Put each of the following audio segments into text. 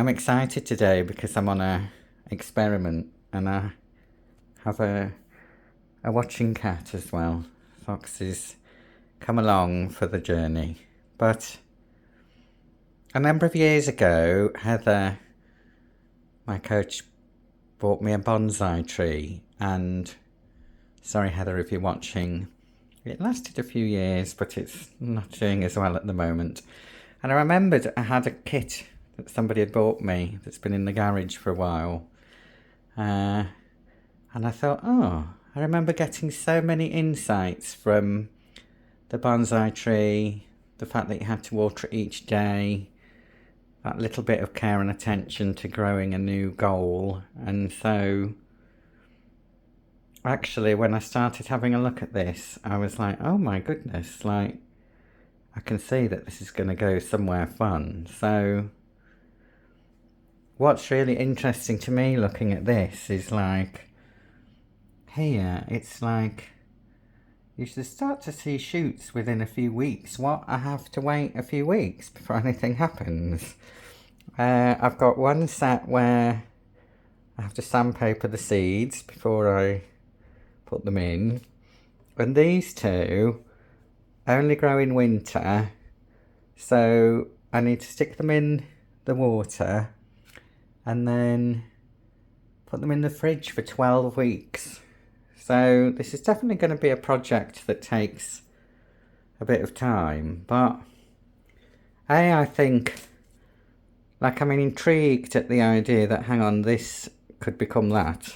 I'm excited today because I'm on a experiment and I have a watching cat as well. Foxy's come along for the journey. But a number of years ago, Heather, my coach, bought me a bonsai tree. And sorry, Heather, if you're watching, it lasted a few years, but it's not doing as well at the moment. And I remembered I had a kit that somebody had bought me that's been in the garage for a while. And I thought, oh, I remember getting so many insights from the bonsai tree, the fact that you had to water it each day, that little bit of care and attention to growing a new goal. And so actually when I started having a look at this, I was like, oh my goodness, like I can see that this is going to go somewhere fun. So what's really interesting to me looking at this is like, here, it's like you should start to see shoots within a few weeks. What? I have to wait a few weeks before anything happens. I've got one set where I have to sandpaper the seeds before I put them in. And these two only grow in winter. So I need to stick them in the water and then put them in the fridge for 12 weeks. So this is definitely going to be a project that takes a bit of time, but I think, like, I'm intrigued at the idea that, hang on, this could become that.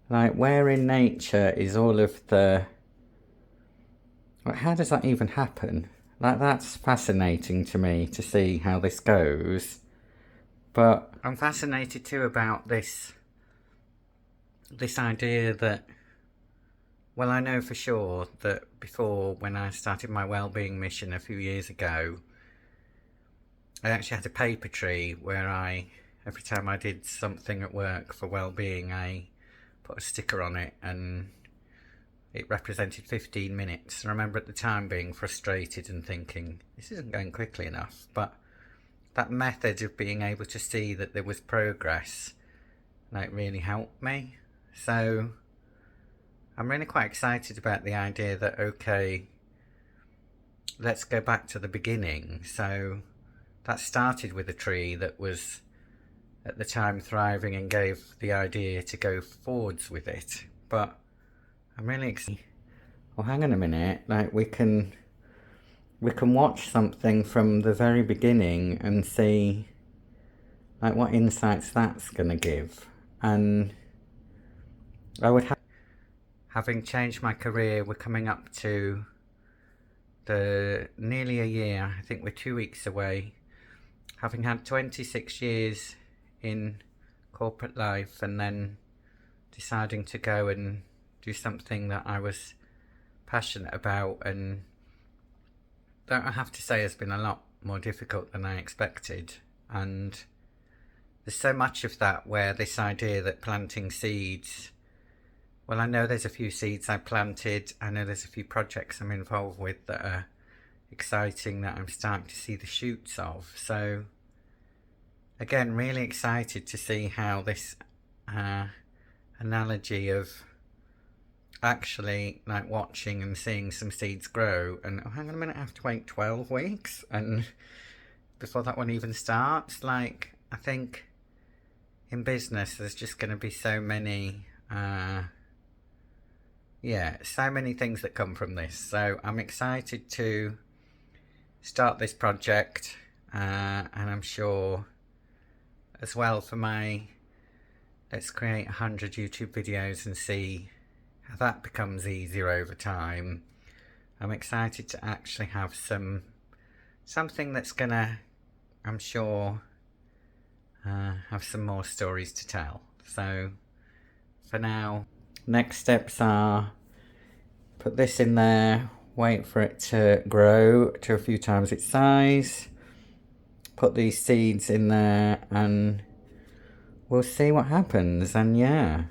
Like, where in nature is all of the, like, how does that even happen? Like, that's fascinating to me to see how this goes. But I'm fascinated too about this idea that, well, I know for sure that before, when I started my Wellbeing mission a few years ago, I actually had a paper tree where every time I did something at work for Wellbeing, I put a sticker on it and it represented 15 minutes. I remember at the time being frustrated and thinking, this isn't going quickly enough. But that method of being able to see that there was progress, like, really helped me. So I'm really quite excited about the idea that, okay, let's go back to the beginning. So that started with a tree that was at the time thriving and gave the idea to go forwards with it. But I'm really excited. Well, hang on a minute, like we can watch something from the very beginning and see like what insights that's going to give. And I would having changed my career, we're coming up to the nearly a year. I think we're 2 weeks away, having had 26 years in corporate life and then deciding to go and do something that I was passionate about, and that I have to say has been a lot more difficult than I expected. And there's so much of that where this idea that planting seeds, well, I know there's a few seeds I planted, I know there's a few projects I'm involved with that are exciting that I'm starting to see the shoots of. So again, really excited to see how this analogy of actually like watching and seeing some seeds grow, and oh, hang on a minute, I have to wait 12 weeks and before that one even starts. Like, I think in business there's just going to be so many so many things that come from this. So I'm excited to start this project, and I'm sure as well for my let's create 100 YouTube videos and see how that becomes easier over time. I'm excited to actually have something that's gonna, I'm sure, have some more stories to tell. So for now, next steps are put this in there, wait for it to grow to a few times its size, put these seeds in there, and we'll see what happens. And yeah,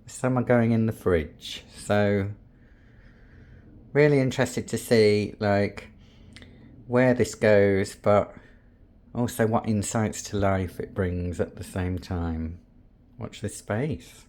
some are going in the fridge. So really interested to see like where this goes, but Also, what insights to life it brings at the same time. Watch this space.